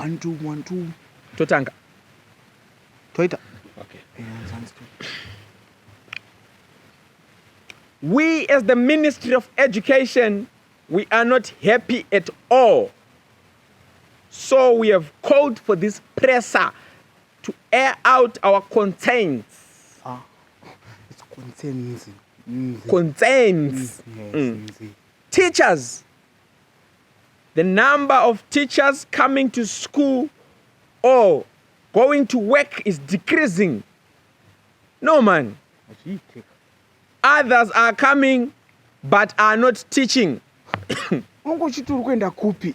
1 2 1 2 Totanga. Toita. Okay. Yeah, sounds good. We as the Ministry of Education, we are not happy at all. So we have called for this presser to air out our concerns. It's concerns. Concerns. Yes. Teachers. The number of teachers coming to school or going to work is decreasing. No, man. Others are coming but are not teaching. Ungochiti uri kuenda kupi?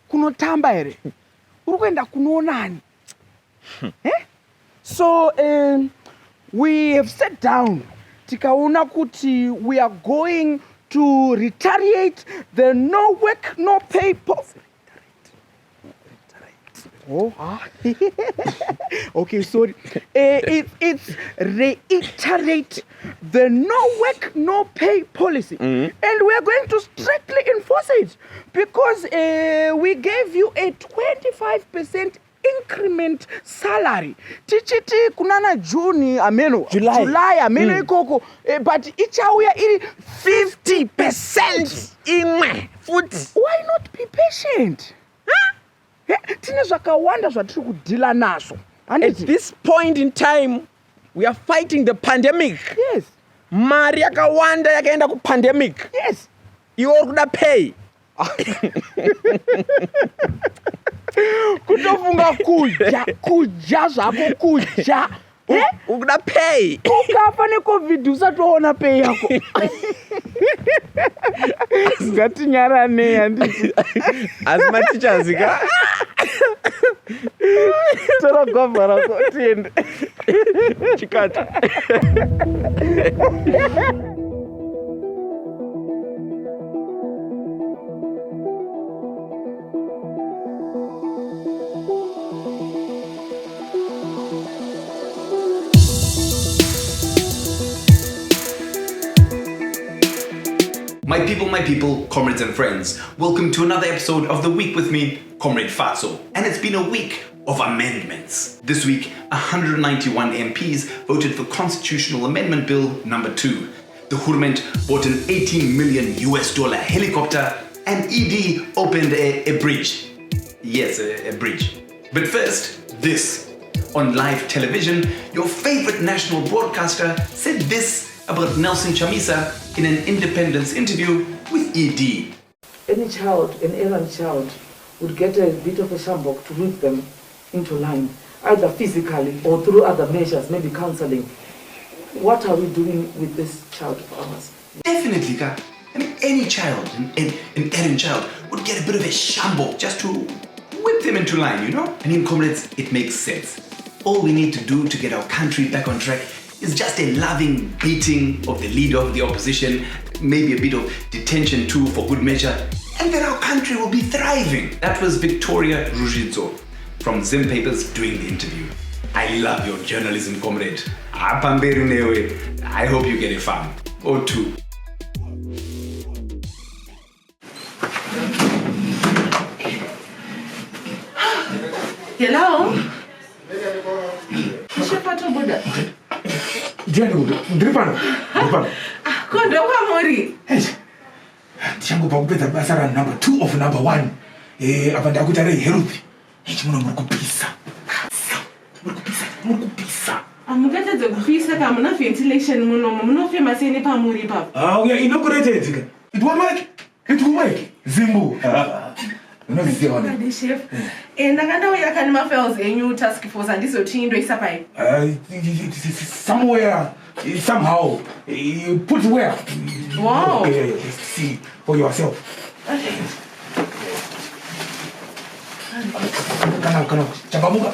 Kunotamba here? Uri kuenda kunoonani? So we have sat down. Tikaona kuti we are going to retaliate the no work, no pay policy. Oh, okay, sorry. It's reiterate the no work, no pay policy. And we're going to strictly enforce it because we gave you a 25% increment salary. Tichiti kunana June ameno. July ameno ikoko. But ichauya iri 50% imwe. Why not be patient? Tine zvakawanda zvatiri kudhila nazvo. At this point in time, we are fighting the pandemic. Yes. Mari yakawanda yakaenda ku-pandemic. Yes. Iwe uri kuda pay. Kutofunga kuja zvako kuja. Ukuda pay. Ukafa neCovid usatoona pay yako. Ngatinyarane handiti. As my teachers ka. Tora gwavha rako tiende. Chikata. My people, comrades and friends, welcome to another episode of The Week with me, Comrade Fatso. And it's been a week of amendments. This week, 191 MPs voted for Constitutional Amendment Bill number 2. The hurument bought an $18 million helicopter, and ED opened a bridge. Yes, a bridge. But first, this. On live television, your favorite national broadcaster said this about Nelson Chamisa in an Independence interview with ED. Any child, an errant child, would get a bit of a Sjambok to root them into line, either physically or through other measures, maybe counseling. What are we doing with this child of ours? Definitely, Ka. I mean, any child, an errant child, would get a bit of a Sjambok just to whip them into line, you know? I mean, comrades, it makes sense. All we need to do to get our country back on track is just a loving beating of the leader of the opposition, maybe a bit of detention too for good measure, and then our country will be thriving. That was Victoria Rujidzo from Zim Papers doing the interview. I love your journalism, comrade. I hope you get a farm or two. Hello? Cde Fatso Buddha. Ndripano. Kondo kwamuri. Ndichangobva kupedza basa ranumber 2 of number 1. Apa ndakuita reHerald. Chimuno muri kupisa. Amukatadza kupisa ka muna ventilation munomo munofema sei pamuri papa. We are inaugurated. It won't work. It will work. Zimbo. Unoziona chef. Ndakandauya kani mafiles enyu task force andizoti indoisa pai. Somewhere, somehow, you put where? Wow. See for yourself. Okay. Kana. Chakamuka.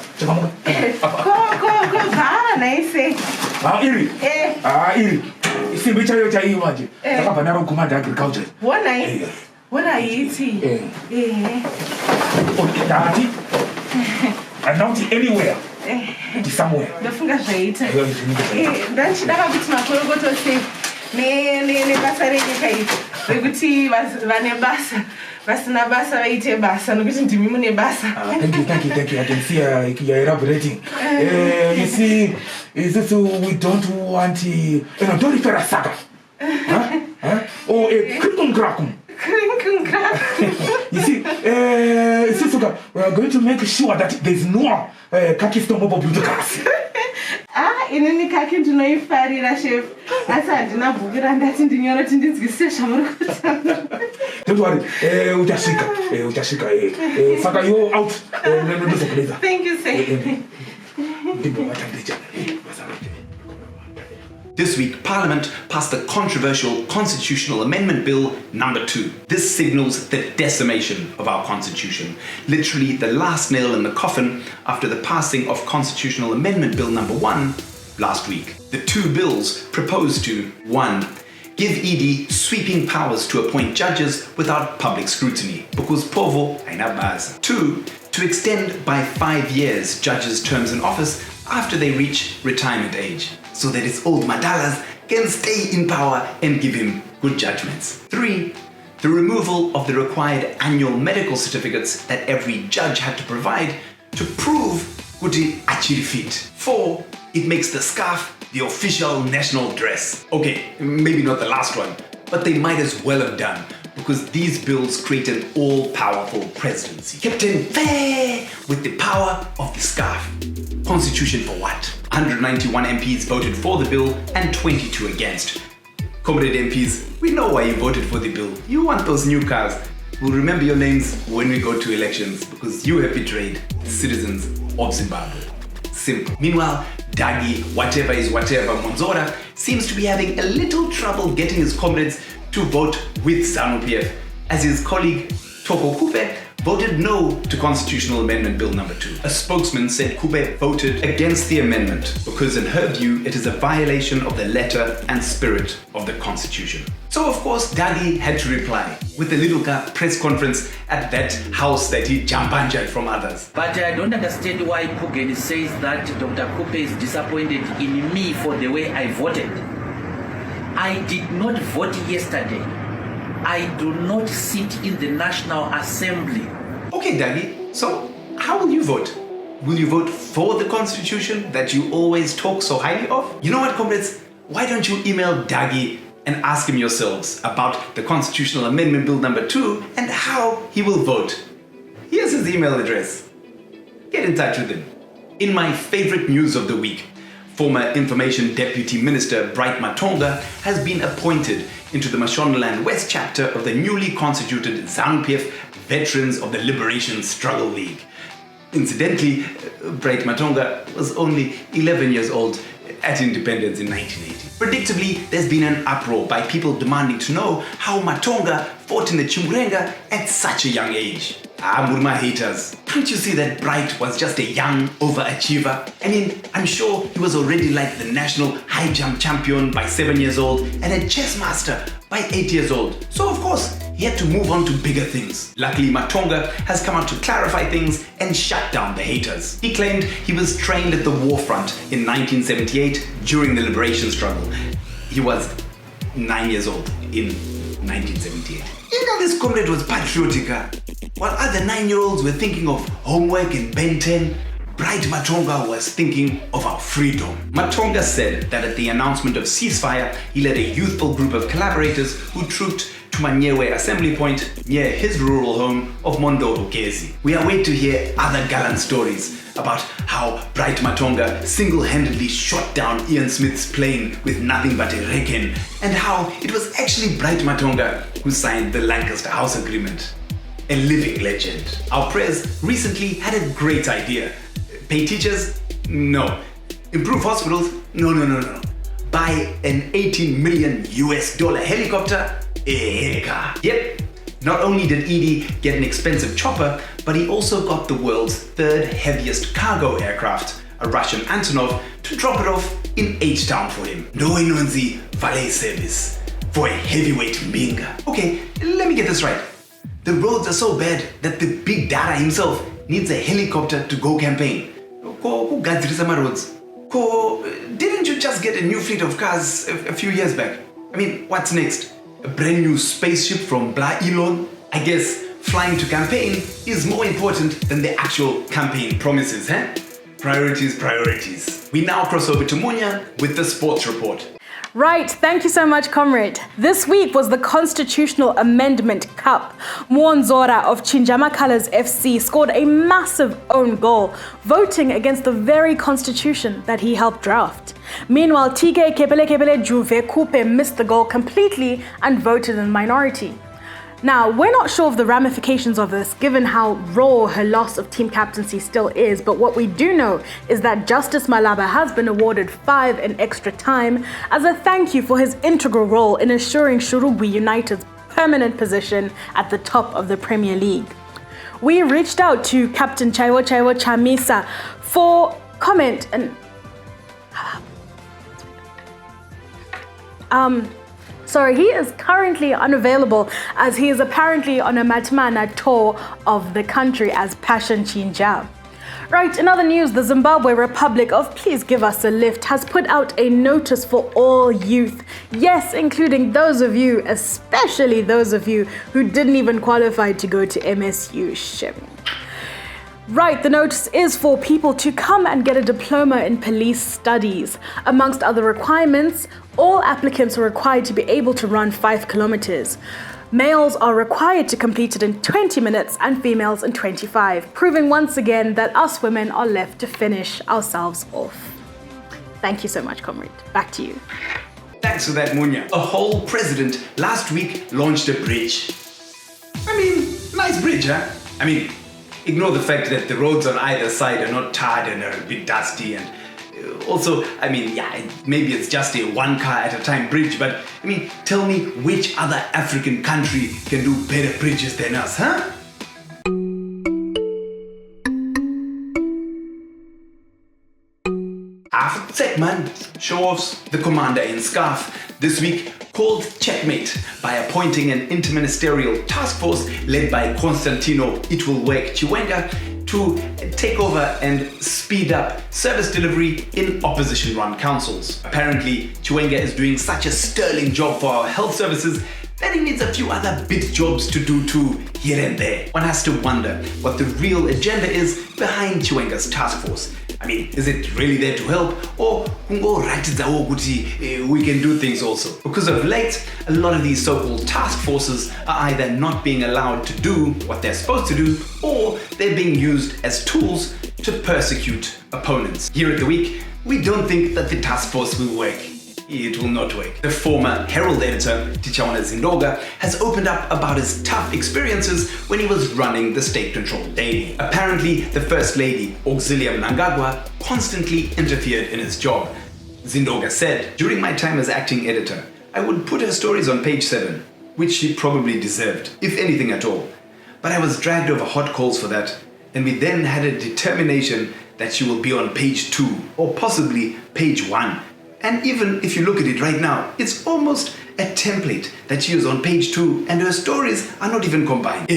Ko nice. Iri. Iri. Isimbi chayo chaiyo manje. Takabva naro kumanda agriculture. What are you eating? Daddy. I'm not anywhere. Somewhere. Ndafunga zvaita. Ndachidaka kuti makorokoto sei nebasa renyika iri rekuti vane basa vasina basa vaite basa nokuti ndimi mune basa. Thank you. I can see you're elaborating. You see, is this we don't want, don't refer a saga. Or a krikum. You see, we are going to make sure that there's no kakiston mobile builders. Inini kaki ndinoifarira chef asi handina bhuku randati ndinyora kuti ndinzwisise zvamuri kutaura. Don't worry, uchasvika. Saka you're out. Thank you, sir. This week, Parliament passed the controversial Constitutional Amendment Bill number 2. This signals the decimation of our Constitution, literally the last nail in the coffin after the passing of Constitutional Amendment Bill number 1 last week. The two bills propose to 1. Give ED sweeping powers to appoint judges without public scrutiny, because povo haina basa. 2. To extend by 5 years judges' terms in office after they reach retirement age, so that his old madalas can stay in power and give him good judgments. 3. The removal of the required annual medical certificates that every judge had to provide to prove kuti achiri fit. 4. It makes the scarf the official national dress. Okay, maybe not the last one, but they might as well have done, because these bills create an all-powerful presidency. Captain Fair with the power of the scarf. Constitution for what? 191 MPs voted for the bill and 22 against. Comrade MPs, we know why you voted for the bill. You want those new cars. We'll remember your names when we go to elections, because you have betrayed the citizens of Zimbabwe. Simple. Meanwhile, Dagi, whatever is whatever, Monzora, seems to be having a little trouble getting his comrades to vote with ZANU-PF, as his colleague Toko Kupe voted no to Constitutional Amendment Bill number 2. A spokesman said Kupe voted against the amendment because in her view it is a violation of the letter and spirit of the Constitution. So of course Dagi had to reply with a little press conference at that house that he jambanjed from others. But I don't understand why Pugen says that Dr. Kupe is disappointed in me for the way I voted. I did not vote yesterday. I do not sit in the National Assembly. Okay, Dagi, so how will you vote? Will you vote for the Constitution that you always talk so highly of? You know what, comrades? Why don't you email Dagi and ask him yourselves about the Constitutional Amendment Bill number 2 and how he will vote? Here's his email address. Get in touch with him. In my favorite news of the week, former Information Deputy Minister Bright Matonga has been appointed into the Mashonaland West chapter of the newly constituted ZANU-PF Veterans of the Liberation Struggle League. Incidentally, Bright Matonga was only 11 years old at independence in 1980. Predictably, there's been an uproar by people demanding to know how Matonga fought in the Chimurenga at such a young age. Murma haters, can't you see that Bright was just a young overachiever? I mean, I'm sure he was already like the national high jump champion by 7 years old and a chess master by 8 years old. So of course, he had to move on to bigger things. Luckily, Matonga has come out to clarify things and shut down the haters. He claimed he was trained at the war front in 1978 during the liberation struggle. He was 9 years old in 1978. You know, this comrade was patriotic. While other 9-year-olds were thinking of homework in Ben 10, Bright Matonga was thinking of our freedom. Matonga said that at the announcement of ceasefire, he led a youthful group of collaborators who trooped to Manyewe Assembly Point near his rural home of Mondoro Gezi. We await to hear other gallant stories about how Bright Matonga single-handedly shot down Ian Smith's plane with nothing but a reckon, and how it was actually Bright Matonga who signed the Lancaster House Agreement. A living legend. Our press recently had a great idea. Pay teachers? No. Improve hospitals? No. Buy an $18 million helicopter? Yep. Not only did Edie get an expensive chopper, but he also got the world's third heaviest cargo aircraft, a Russian Antonov, to drop it off in H-Town for him. No inonzi valet service for a heavyweight Minga. Okay, let me get this right. The roads are so bad that the big Dara himself needs a helicopter to go campaign. Didn't you just get a new fleet of cars a few years back? I mean, what's next? A brand new spaceship from Bla Elon? I guess flying to campaign is more important than the actual campaign promises, huh? Priorities. We now cross over to Munya with the sports report. Right, thank you so much, Comrade. This week was the Constitutional Amendment Cup. Muonzora of Chinjama Colors FC scored a massive own goal, voting against the very constitution that he helped draft. Meanwhile, Tike Kepele Juve Coupe missed the goal completely and voted in minority. Now, we're not sure of the ramifications of this, given how raw her loss of team captaincy still is, but what we do know is that Justice Malaba has been awarded 5 in extra time as a thank you for his integral role in assuring Shurugwi United's permanent position at the top of the Premier League. We reached out to Captain Cde Chamisa for comment and... Sorry, he is currently unavailable as he is apparently on a Matmana tour of the country as Passion Chinja. Right, in other news, the Zimbabwe Republic of Please Give Us a Lift has put out a notice for all youth. Yes, including those of you, especially those of you who didn't even qualify to go to MSU. Right, the notice is for people to come and get a diploma in police studies. Amongst other requirements, all applicants are required to be able to run 5 kilometers. Males are required to complete it in 20 minutes and females in 25, proving once again that us women are left to finish ourselves off. Thank you so much, Comrade. Back to you. Thanks for that, Munya. A whole president last week launched a bridge. I mean, nice bridge, huh? I mean, ignore the fact that the roads on either side are not tarred and are a bit dusty, and also, I mean, yeah, maybe it's just a one car at a time bridge, but I mean, tell me which other African country can do better bridges than us, huh? After segment, show-offs, the commander in scarf, this week called checkmate by appointing an interministerial task force led by Constantino Chiwenga to take over and speed up service delivery in opposition-run councils. Apparently, Chiwenga is doing such a sterling job for our health services that he needs a few other bit jobs to do too here and there. One has to wonder what the real agenda is behind Chiwenga's task force. I mean, is it really there to help, or we can do things also? Because of late, a lot of these so-called task forces are either not being allowed to do what they're supposed to do, or they're being used as tools to persecute opponents. Here at The Week, we don't think that the task force will work. It will not work. The former Herald Editor, Tichaona Zindoga, has opened up about his tough experiences when he was running the state-controlled daily. Apparently, the First Lady, Auxilia Mnangagwa, constantly interfered in his job. Zindoga said, "During my time as acting editor, I would put her stories on page 7, which she probably deserved, if anything at all. But I was dragged over hot coals for that, and we then had a determination that she will be on page 2, or possibly page 1. And even if you look at it right now, it's almost a template that she is on page 2 and her stories are not even combined.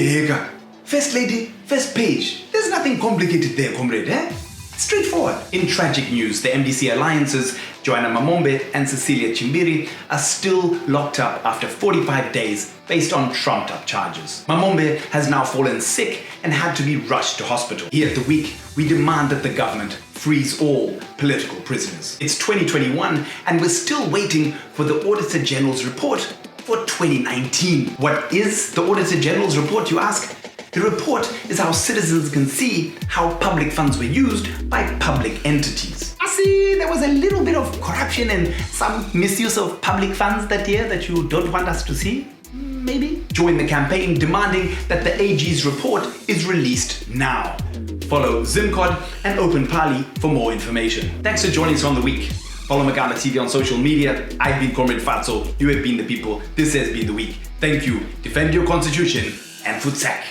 First Lady, first page. There's nothing complicated there, comrade, eh? Straightforward. In tragic news, the MDC alliances, Joanna Mamombe and Cecilia Chimbiri, are still locked up after 45 days based on trumped-up charges. Mamombe has now fallen sick and had to be rushed to hospital. Here at The Week, we demand that the government frees all political prisoners. It's 2021 and we're still waiting for the Auditor General's report for 2019. What is the Auditor General's report, you ask? The report is how citizens can see how public funds were used by public entities. I see there was a little bit of corruption and some misuse of public funds that year that you don't want us to see. Maybe? Join the campaign demanding that the AG's report is released now. Follow Zimcod and Open Pali for more information. Thanks for joining us on The Week. Follow Magamba TV on social media. I've been Comrade Fatso. You have been the people. This has been The Week. Thank you. Defend your constitution and Futsak.